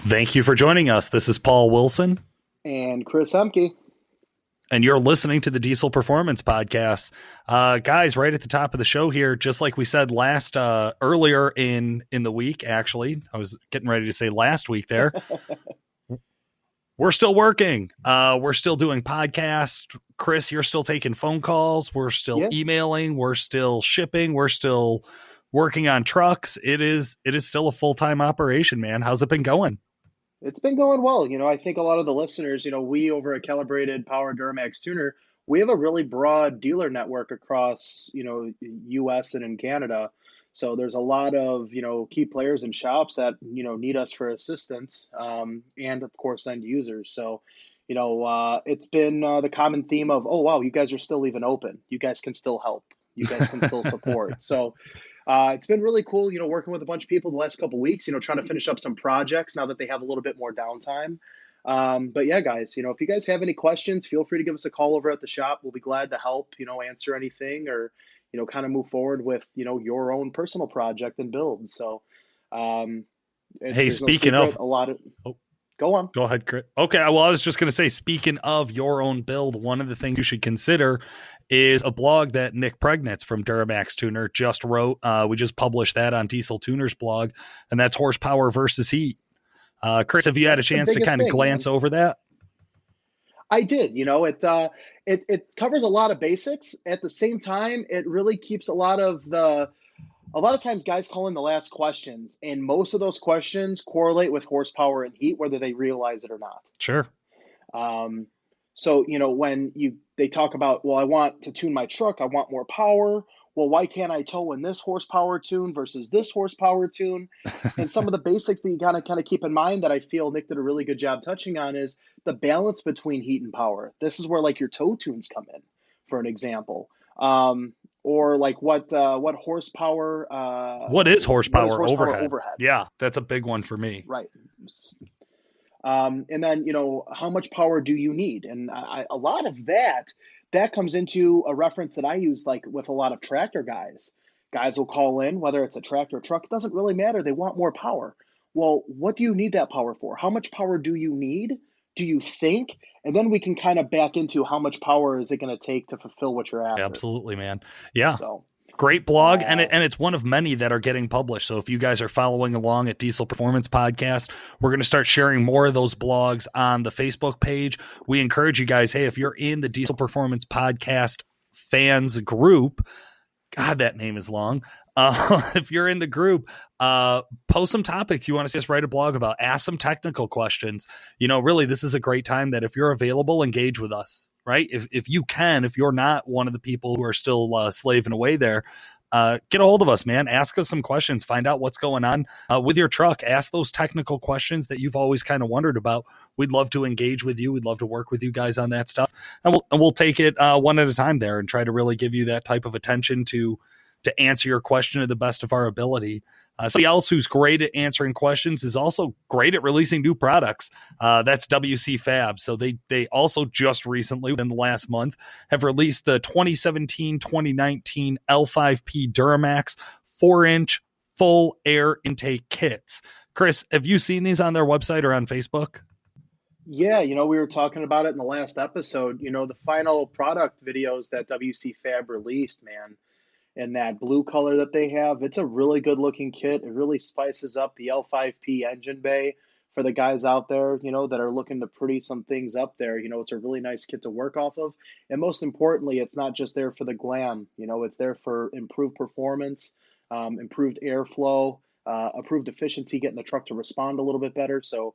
Thank you for joining us. This is Paul Wilson. And Chris Humke. And you're listening to the Diesel Performance Podcast. Guys, right at the top of the show here, just like we said earlier in the week, actually, I was getting ready to say last week there. We're still working. We're still doing podcasts. Chris, you're still taking phone calls. We're still emailing. We're still shipping. We're still working on trucks. It is still a full-time operation, man. How's it been going? It's been going well. I think a lot of the listeners, we over at Calibrated Power Duramax Tuner, we have a really broad dealer network across, US and in Canada. So there's a lot of, key players and shops that, need us for assistance, and of course, end users. So, it's been the common theme of, oh, wow, you guys are still even open. You guys can still help. You guys can still support. So it's been really cool, working with a bunch of people the last couple of weeks, trying to finish up some projects now that they have a little bit more downtime. But yeah, guys, if you guys have any questions, feel free to give us a call over at the shop. We'll be glad to help, answer anything or, kind of move forward with, your own personal project and build. So, hey, speaking of a lot of, go on. Go ahead, Chris. Okay, well, I was just going to say, speaking of your own build, one of the things you should consider is a blog that Nick Pregnitz from Duramax Tuner just wrote. We just published that on Diesel Tuner's blog, and that's Horsepower versus Heat. Chris, have you had a chance to kind of glance over that? I did. It covers a lot of basics. At the same time, it really keeps a lot of times guys call in the last questions, and most of those questions correlate with horsepower and heat, whether they realize it or not. Sure. So, when they talk about, well, I want to tune my truck, I want more power. Well, why can't I tow in this horsepower tune versus this horsepower tune? And some of the basics that you gotta kind of keep in mind that I feel Nick did a really good job touching on is the balance between heat and power. This is where like your tow tunes come in, for an example. Or like what horsepower? What is horsepower overhead? Yeah, that's a big one for me. Right. And then, how much power do you need? And a lot of that comes into a reference that I use, like with a lot of tractor guys. Guys will call in, whether it's a tractor or truck, it doesn't really matter. They want more power. Well, what do you need that power for? How much power do you need? Do you think? And then we can kind of back into how much power is it going to take to fulfill what you're after. Absolutely, man. Yeah. So great blog, and it's one of many that are getting published. So if you guys are following along at Diesel Performance Podcast, we're going to start sharing more of those blogs on the Facebook page. We encourage you guys, hey, if you're in the Diesel Performance Podcast fans group, God, that name is long. If you're in the group, post some topics you want to see us write a blog about. Ask some technical questions. Really, this is a great time that if you're available, engage with us, right? If you can, if you're not one of the people who are still slaving away there, get a hold of us, man. Ask us some questions. Find out what's going on with your truck. Ask those technical questions that you've always kind of wondered about. We'd love to engage with you. We'd love to work with you guys on that stuff. And we'll take it one at a time there and try to really give you that type of attention to answer your question to the best of our ability. Somebody else who's great at answering questions is also great at releasing new products. That's WC Fab. So they also just recently, within the last month, have released the 2017-2019 L5P Duramax 4-inch full air intake kits. Chris, have you seen these on their website or on Facebook? Yeah, we were talking about it in the last episode. The final product videos that WC Fab released, man, and that blue color that they have, it's a really good looking kit. It really spices up the L5P engine bay for the guys out there, that are looking to pretty some things up there. It's a really nice kit to work off of. And most importantly, it's not just there for the glam, it's there for improved performance, improved airflow, improved efficiency, getting the truck to respond a little bit better. So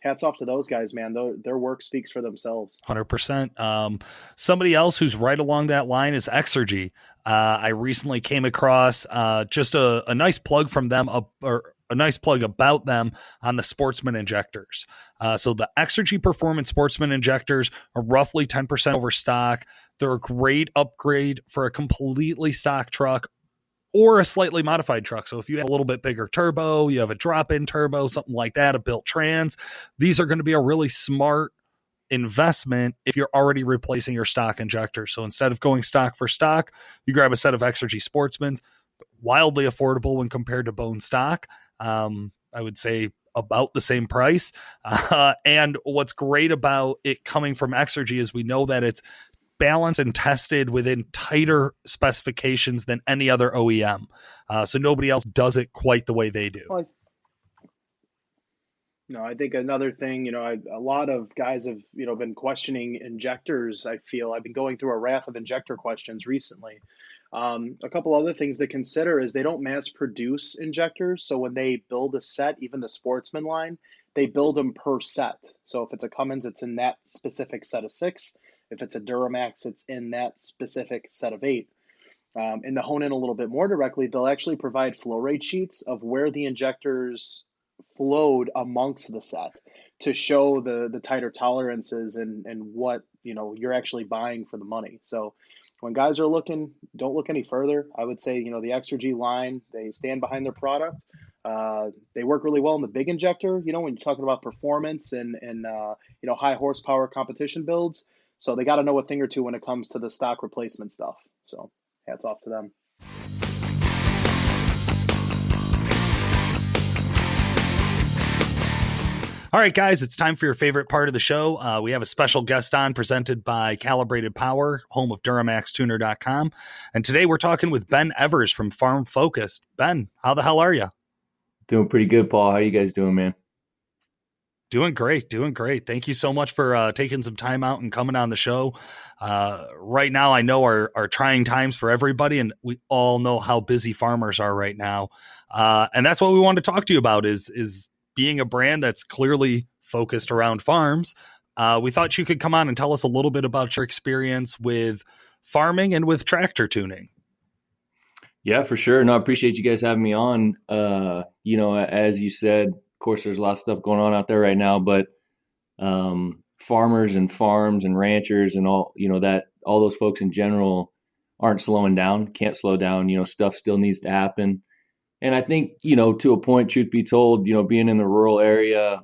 hats off to those guys, man. Their work speaks for themselves. 100%. Somebody else who's right along that line is Exergy. I recently came across just a nice plug from them, or a nice plug about them on the Sportsman injectors. So the Exergy Performance Sportsman injectors are roughly 10% over stock. They're a great upgrade for a completely stock truck or a slightly modified truck. So if you have a little bit bigger turbo, you have a drop-in turbo, something like that, a built trans, these are going to be a really smart investment if you're already replacing your stock injector. So instead of going stock for stock, you grab a set of Exergy Sportsmans, wildly affordable when compared to bone stock. I would say about the same price. And what's great about it coming from Exergy is we know that it's balanced and tested within tighter specifications than any other OEM. So nobody else does it quite the way they do. Well, no, I think another thing, a lot of guys have, been questioning injectors. I feel I've been going through a raft of injector questions recently. A couple other things to consider is they don't mass produce injectors. So when they build a set, even the Sportsman line, they build them per set. So if it's a Cummins, it's in that specific set of six. If it's a Duramax, it's in that specific set of eight. And to hone in a little bit more directly, they'll actually provide flow rate sheets of where the injectors flowed amongst the set to show the tighter tolerances and what you're actually buying for the money. So when guys are looking, don't look any further. I would say the Exergy line, they stand behind their product. They work really well in the big injector. When you're talking about performance and high horsepower competition builds. So they got to know a thing or two when it comes to the stock replacement stuff. So hats off to them. All right, guys, it's time for your favorite part of the show. We have a special guest on presented by Calibrated Power, home of DuramaxTuner.com. And today we're talking with Ben Evers from Farm Focused. Ben, how the hell are you? Doing pretty good, Paul. How you guys doing, man? Doing great. Thank you so much for taking some time out and coming on the show. Right now, I know are trying times for everybody, and we all know how busy farmers are right now. And that's what we want to talk to you about is being a brand that's clearly focused around farms. We thought you could come on and tell us a little bit about your experience with farming and with tractor tuning. Yeah, for sure. No, I appreciate you guys having me on. As you said, of course, there's a lot of stuff going on out there right now, but farmers and farms and ranchers and all those folks in general aren't slowing down, can't slow down. Stuff still needs to happen. And I think, to a point, truth be told, being in the rural area,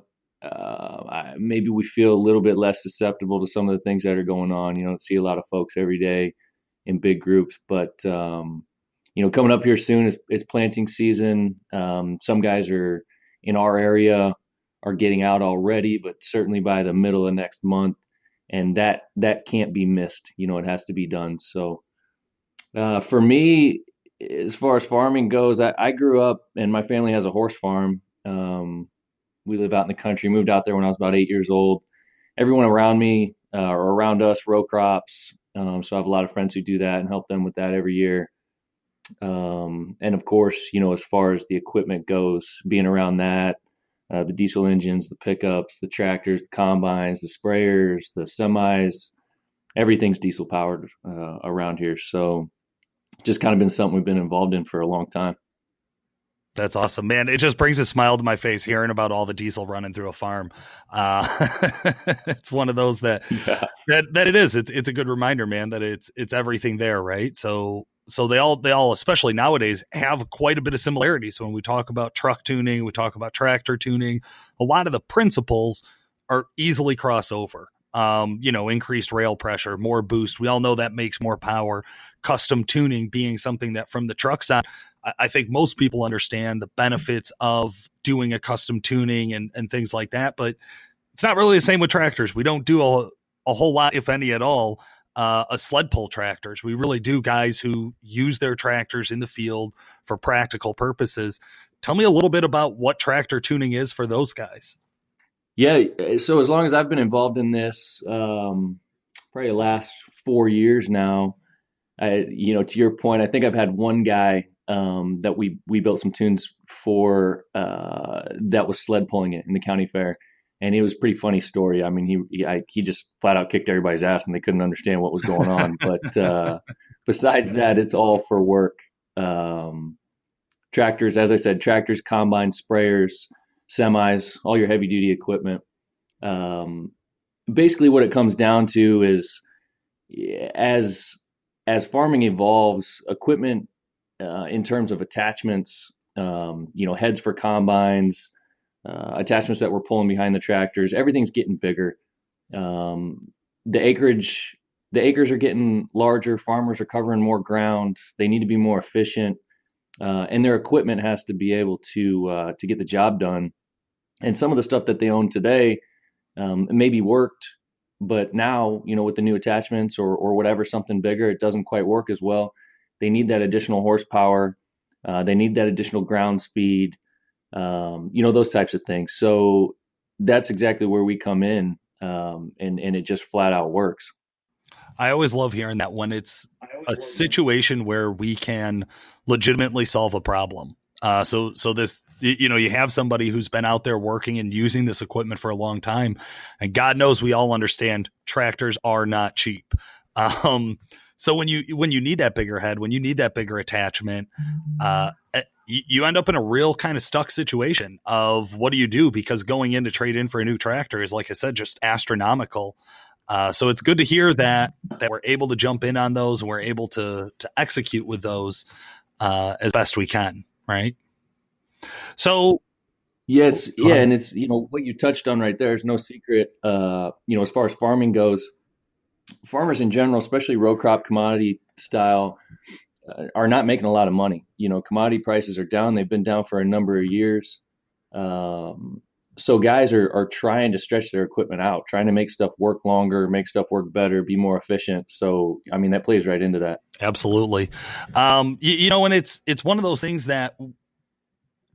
maybe we feel a little bit less susceptible to some of the things that are going on. You don't see a lot of folks every day in big groups, but coming up here soon it's planting season. Some guys are in our area are getting out already, but certainly by the middle of next month, and that can't be missed. It has to be done. So for me, as far as farming goes, I grew up and my family has a horse farm. We live out in the country, moved out there when I was about 8 years old. Everyone around me or around us row crops. So I have a lot of friends who do that and help them with that every year. And of course, as far as the equipment goes, being around that, the diesel engines, the pickups, the tractors, the combines, the sprayers, the semis, everything's diesel powered around here. So just kind of been something we've been involved in for a long time. That's awesome, man. It just brings a smile to my face hearing about all the diesel running through a farm. It's one of those that it is. It's a good reminder, man, that it's everything there, right? So they all, especially nowadays, have quite a bit of similarities. When we talk about truck tuning, we talk about tractor tuning, a lot of the principles are easily crossover. Increased rail pressure, more boost. We all know that makes more power. Custom tuning being something that from the truck side, I think most people understand the benefits of doing a custom tuning and things like that, but it's not really the same with tractors. We don't do a whole lot, if any at all, sled pull tractors. We really do guys who use their tractors in the field for practical purposes. Tell me a little bit about what tractor tuning is for those guys. Yeah, so as long as I've been involved in this, probably the last 4 years now, to your point, I think I've had one guy that we built some tunes for that was sled pulling it in the county fair, and it was a pretty funny story. I mean, he just flat out kicked everybody's ass, and they couldn't understand what was going on. But besides that, it's all for work. Tractors, as I said, tractors, combines, sprayers, semis, all your heavy duty equipment. Basically what it comes down to is as farming evolves, equipment in terms of attachments, heads for combines, attachments that we're pulling behind the tractors, everything's getting bigger. The acres are getting larger, farmers are covering more ground, they need to be more efficient. And their equipment has to be able to get the job done And some of the stuff that they own today maybe worked, but now, with the new attachments or whatever, something bigger, it doesn't quite work as well. They need that additional horsepower. They need that additional ground speed, those types of things. So that's exactly where we come in, and it just flat out works. I always love hearing that when it's a situation where we can legitimately solve a problem. So this, you have somebody who's been out there working and using this equipment for a long time, and God knows we all understand tractors are not cheap. So when you need that bigger head, when you need that bigger attachment, you end up in a real kind of stuck situation of what do you do? Because going in to trade in for a new tractor is, like I said, just astronomical. So it's good to hear that we're able to jump in on those and we're able to execute with those as best we can, right? So And it's what you touched on right there is no secret. As far as farming goes, farmers in general, especially row crop commodity style, are not making a lot of money. Commodity prices are down. They've been down for a number of years. So guys are trying to stretch their equipment out, trying to make stuff work longer, make stuff work better, be more efficient. So, I mean, that plays right into that. Absolutely. And it's one of those things that,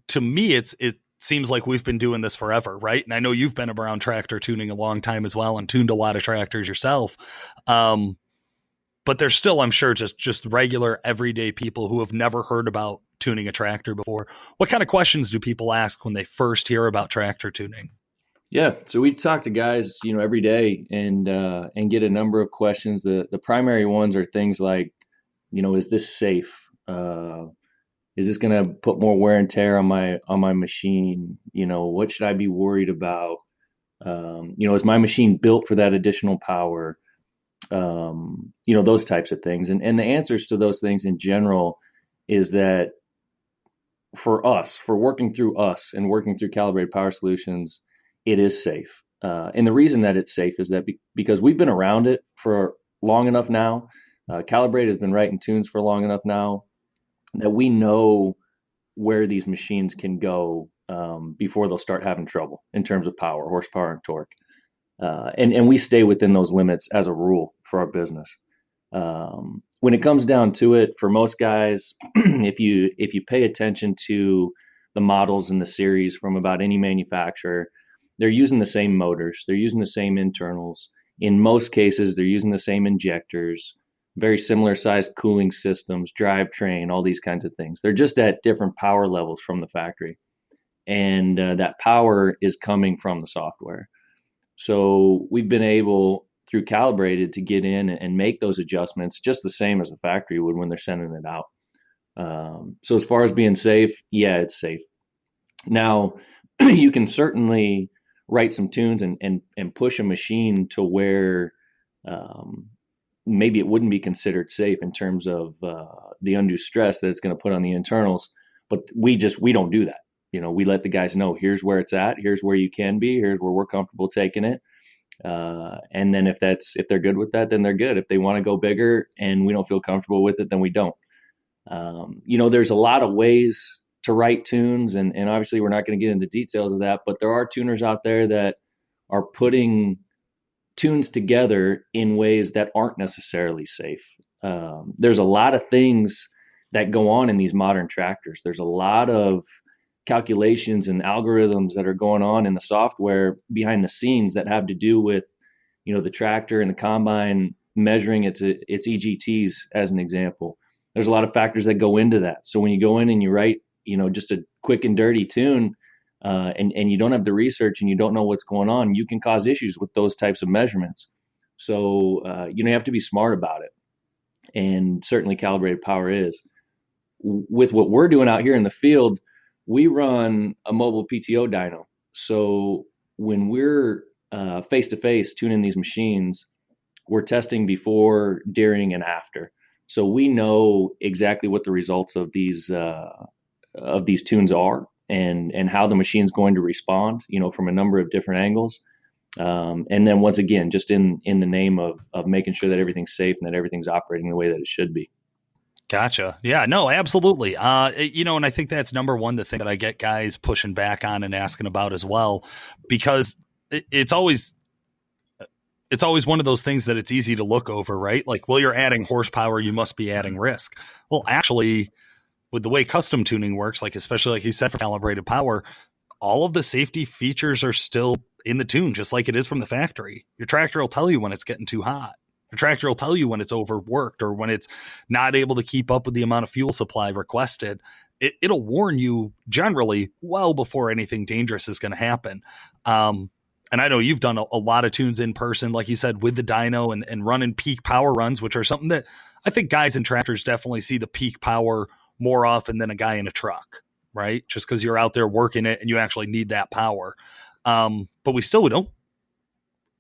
to me, it seems like we've been doing this forever, right? And I know you've been around tractor tuning a long time as well and tuned a lot of tractors yourself. But there's still, I'm sure, just regular everyday people who have never heard about tuning a tractor before. What kind of questions do people ask when they first hear about tractor tuning? Yeah, so we talk to guys, every day and get a number of questions. The primary ones are things like, is this safe? Is this going to put more wear and tear on my machine? What should I be worried about? Is my machine built for that additional power? Those types of things. And the answers to those things in general is that for working through us and working through Calibrated Power Solutions, it is safe. And the reason that it's safe is that because we've been around it for long enough now, Calibrated has been writing tunes for long enough now that we know where these machines can go before they'll start having trouble in terms of power, horsepower, and torque. And we stay within those limits as a rule for our business. When it comes down to it, for most guys, if you pay attention to the models in the series from about any manufacturer, they're using the same motors, they're using the same internals. In most cases, they're using the same injectors, very similar sized cooling systems, drivetrain, all these kinds of things. They're just at different power levels from the factory, and that power is coming from the software. So we've been able, through Calibrated, to get in and make those adjustments just the same as the factory would when they're sending it out. So as far as being safe, yeah, it's safe. Now, you can certainly write some tunes and push a machine to where maybe it wouldn't be considered safe in terms of the undue stress that it's going to put on the internals. But we don't do that. We let the guys know, here's where it's at, here's where you can be, here's where we're comfortable taking it. And then if they're good with that, then they're good. If they want to go bigger and we don't feel comfortable with it, then we don't. There's a lot of ways to write tunes, and obviously we're not going to get into details of that, but there are tuners out there that are putting tunes together in ways that aren't necessarily safe. There's a lot of things that go on in these modern tractors. There's a lot of calculations and algorithms that are going on in the software behind the scenes that have to do with, the tractor and the combine measuring its EGTs, as an example. There's a lot of factors that go into that. So when you go in and you write, just a quick and dirty tune, and you don't have the research and you don't know what's going on, you can cause issues with those types of measurements. So you have to be smart about it. And certainly Calibrated Power is. With what we're doing out here in the field, we run a mobile PTO dyno. So when we're face to face tuning these machines, we're testing before, during, and after. So we know exactly what the results of these tunes are, and how the machine's going to respond, from a number of different angles. And then once again, just in the name of making sure that everything's safe and that everything's operating the way that it should be. Gotcha. Yeah, no, absolutely. And I think that's number one, the thing that I get guys pushing back on and asking about as well, because it's always one of those things that it's easy to look over, right? Like, well, you're adding horsepower, you must be adding risk. Well, actually, with the way custom tuning works, like especially like you said for calibrated power, all of the safety features are still in the tune, just like it is from the factory. Your tractor will tell you when it's getting too hot. Your tractor will tell you when it's overworked or when it's not able to keep up with the amount of fuel supply requested. It'll warn you generally well before anything dangerous is going to happen. And I know you've done a lot of tunes in person, like you said, with the dyno and running peak power runs, which are something that I think guys in tractors definitely see the peak power more often than a guy in a truck, right? Just because you're out there working it and you actually need that power. But we don't.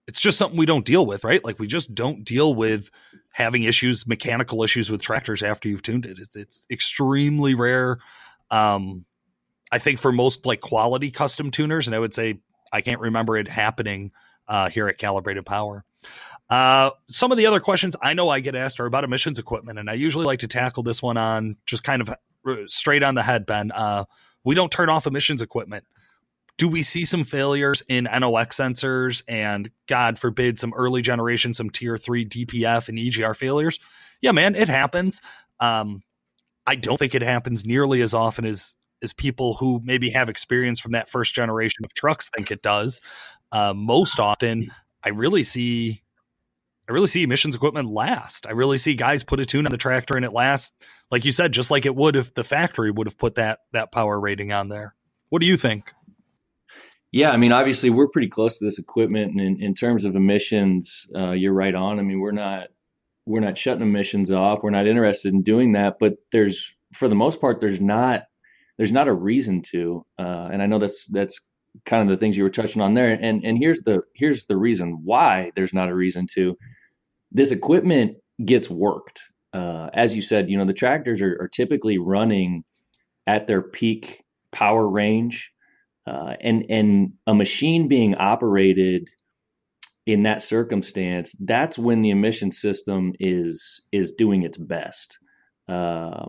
It's just something we don't deal with, right? Like we just don't deal with having issues, mechanical issues with tractors after you've tuned it. It's extremely rare. I think for most like quality custom tuners, and I would say I can't remember it happening here at Calibrated Power. Some of the other questions I know I get asked are about emissions equipment, and I usually like to tackle this one on just kind of straight on the head, Ben. We don't turn off emissions equipment. Do we see some failures in NOx sensors and, God forbid, some early generation, some tier 3 DPF and EGR failures? Yeah, man, it happens. I don't think it happens nearly as often as people who maybe have experience from that first generation of trucks think it does. Most often, I really see emissions equipment last. I really see guys put a tune on the tractor and it lasts, like you said, just like it would if the factory would have put that power rating on there. What do you think? Yeah, I mean, obviously we're pretty close to this equipment, and in terms of emissions, you're right on. I mean, we're not shutting emissions off. We're not interested in doing that, but for the most part, there's not a reason to. And I know that's kind of the things you were touching on there. And here's the reason why there's not a reason to. This equipment gets worked. As you said, the tractors are typically running at their peak power range. And a machine being operated in that circumstance, that's when the emission system is doing its best. More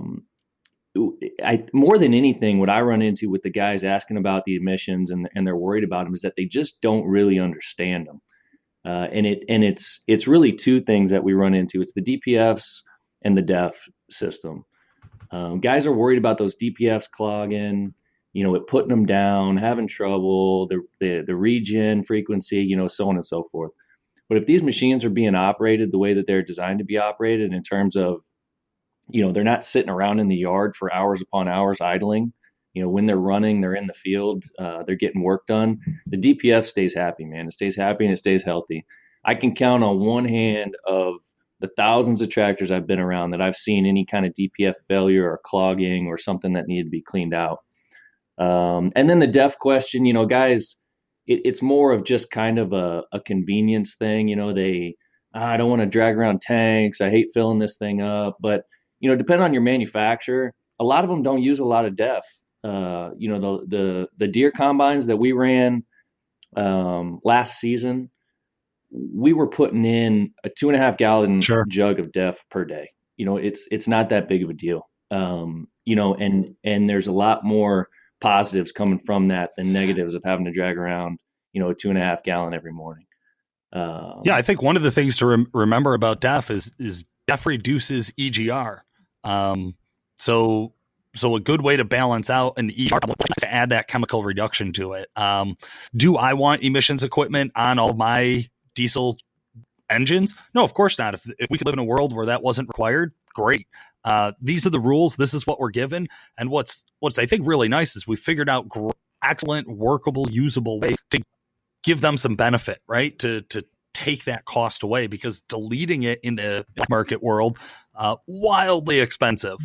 than anything, what I run into with the guys asking about the emissions and they're worried about them is that they just don't really understand them. And it's really two things that we run into. It's the DPFs and the DEF system. Guys are worried about those DPFs clogging, it putting them down, having trouble, the regen frequency, so on and so forth. But if these machines are being operated the way that they're designed to be operated in terms of, they're not sitting around in the yard for hours upon hours idling. When they're running, they're in the field, they're getting work done. The DPF stays happy, man. It stays happy and it stays healthy. I can count on one hand of the thousands of tractors I've been around that I've seen any kind of DPF failure or clogging or something that needed to be cleaned out. And then the DEF question, guys, it's more of just kind of a convenience thing. I don't want to drag around tanks. I hate filling this thing up. But, depending on your manufacturer, a lot of them don't use a lot of DEF. The Deere combines that we ran last season, we were putting in a 2.5 gallon jug of DEF per day. It's not that big of a deal. And there's a lot more positives coming from that than negatives of having to drag around, a 2.5 gallon every morning. Yeah, I think one of the things to remember about DEF is DEF reduces EGR. So a good way to balance out an EGR is to add that chemical reduction to it. Do I want emissions equipment on all my diesel engines? No, of course not. If we could live in a world where that wasn't required, great. These are the rules. This is what we're given. And what's I think really nice is we figured out excellent, workable, usable way to give them some benefit, right? To take that cost away, because deleting it in the market world, wildly expensive,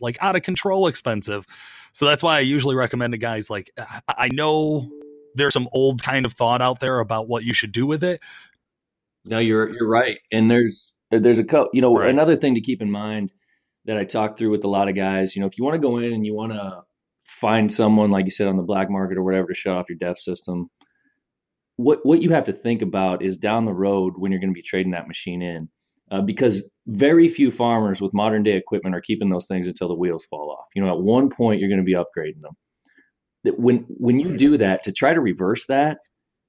like out of control expensive. So that's why I usually recommend to guys, like, I know there's some old kind of thought out there about what you should do with it. No, you're right. And there's a right. Another thing to keep in mind that I talk through with a lot of guys, if you want to go in and you want to find someone, like you said, on the black market or whatever, to shut off your DEF system, what you have to think about is down the road when you're going to be trading that machine in, because very few farmers with modern day equipment are keeping those things until the wheels fall off. At one point you're going to be upgrading them. That when you do that, to try to reverse that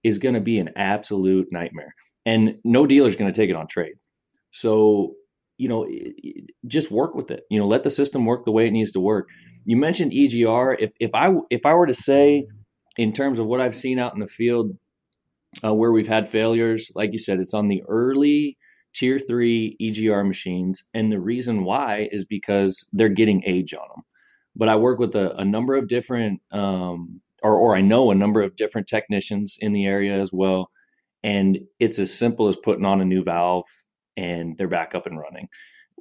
is going to be an absolute nightmare, and no dealer is going to take it on trade. So, just work with it. Let the system work the way it needs to work. You mentioned EGR. If I were to say, in terms of what I've seen out in the field, where we've had failures, like you said, it's on the early tier 3 EGR machines, and the reason why is because they're getting age on them. But I work with a number of different, or I know a number of different technicians in the area as well, and it's as simple as putting on a new valve and they're back up and running.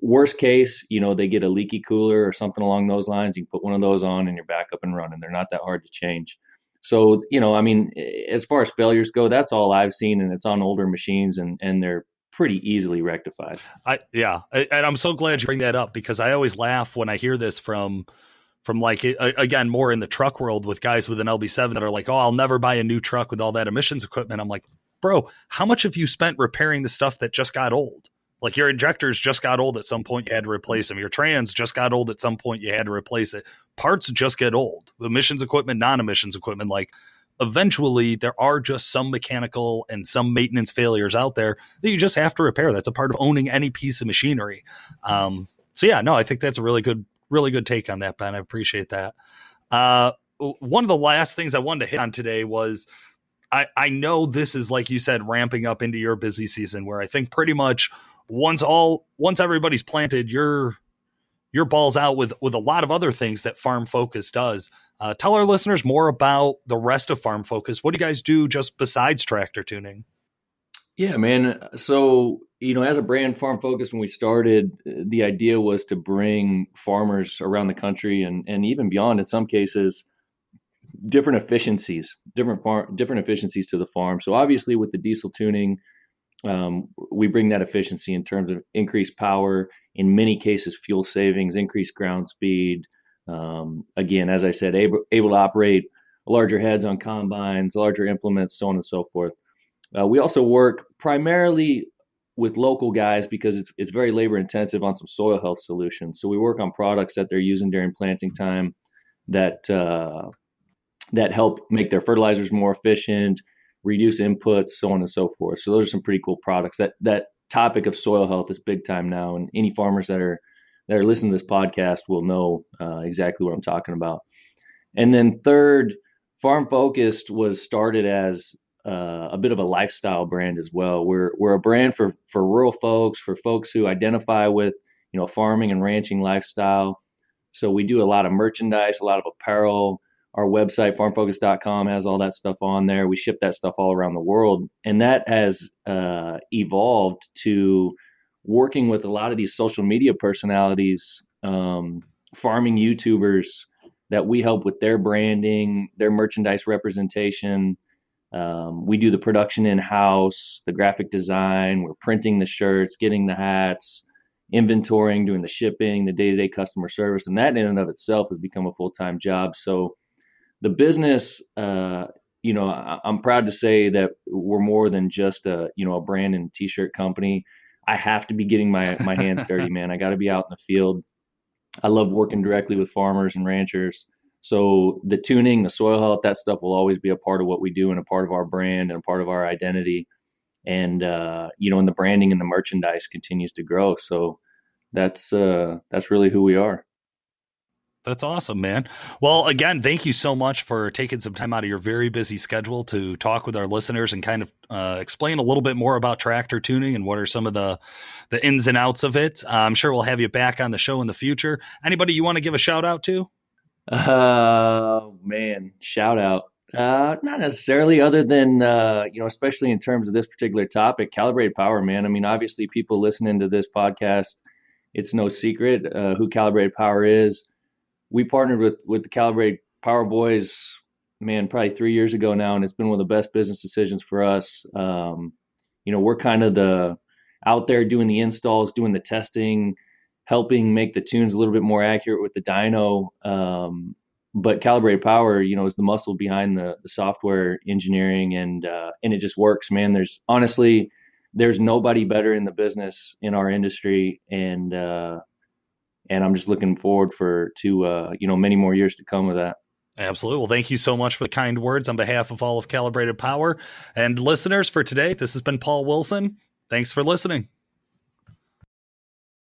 Worst case, they get a leaky cooler or something along those lines. You can put one of those on and you're back up and running. They're not that hard to change. So, I mean, as far as failures go, that's all I've seen, and it's on older machines, and they're pretty easily rectified. And I'm so glad you bring that up, because I always laugh when I hear this from like, again, more in the truck world, with guys with an LB7 that are like, oh, I'll never buy a new truck with all that emissions equipment. I'm like, bro, how much have you spent repairing the stuff that just got old? Like, your injectors just got old at some point, you had to replace them. Your trans just got old at some point, you had to replace it. Parts just get old. Emissions equipment, non-emissions equipment, like, eventually there are just some mechanical and some maintenance failures out there that you just have to repair. That's a part of owning any piece of machinery. So yeah, no, I think that's a really good take on that, Ben. I appreciate that. One of the last things I wanted to hit on today was, I know this is, like you said, ramping up into your busy season, where I think pretty much once everybody's planted, your ball's out with a lot of other things that Farm Focus does. Tell our listeners more about the rest of Farm Focus. What do you guys do just besides tractor tuning? Yeah, man. So, as a brand, Farm Focus, when we started, the idea was to bring farmers around the country and even beyond, in some cases, different efficiencies to the farm. So obviously with the diesel tuning, we bring that efficiency in terms of increased power, in many cases fuel savings, increased ground speed. Again, as I said, able to operate larger heads on combines, larger implements, so on and so forth. We also work primarily with local guys because it's very labor intensive on some soil health solutions. So we work on products that they're using during planting time that help make their fertilizers more efficient, reduce inputs, so on and so forth. So those are some pretty cool products. That topic of soil health is big time now, and any farmers that are listening to this podcast will know exactly what I'm talking about. And then third, Farm Focused was started as a bit of a lifestyle brand as well. We're a brand for rural folks, for folks who identify with farming and ranching lifestyle. So we do a lot of merchandise, a lot of apparel. Our website, farmfocus.com, has all that stuff on there. We ship that stuff all around the world. And that has evolved to working with a lot of these social media personalities, farming YouTubers, that we help with their branding, their merchandise representation. We do the production in-house, the graphic design, we're printing the shirts, getting the hats, inventorying, doing the shipping, the day-to-day customer service. And that in and of itself has become a full-time job. So the business, I'm proud to say that we're more than just a brand and t-shirt company. I have to be getting my hands dirty, man. I got to be out in the field. I love working directly with farmers and ranchers. So the tuning, the soil health, that stuff will always be a part of what we do and a part of our brand and a part of our identity. And, and the branding and the merchandise continues to grow. So that's really who we are. That's awesome, man. Well, again, thank you so much for taking some time out of your very busy schedule to talk with our listeners and kind of explain a little bit more about tractor tuning and what are some of the ins and outs of it. I'm sure we'll have you back on the show in the future. Anybody you want to give a shout out to? Man, shout out. Not necessarily, other than, especially in terms of this particular topic, Calibrated Power, man. I mean, obviously people listening to this podcast, it's no secret who Calibrated Power is. We partnered with the Calibrated Power Boys, man, probably 3 years ago now, and it's been one of the best business decisions for us. We're kind of out there doing the installs, doing the testing, helping make the tunes a little bit more accurate with the dyno. But Calibrated Power, is the muscle behind the software engineering, and it just works, man. There's honestly, there's nobody better in the business in our industry, and I'm just looking forward to many more years to come with that. Absolutely. Well, thank you so much for the kind words on behalf of all of Calibrated Power. And listeners, for today, this has been Paul Wilson. Thanks for listening.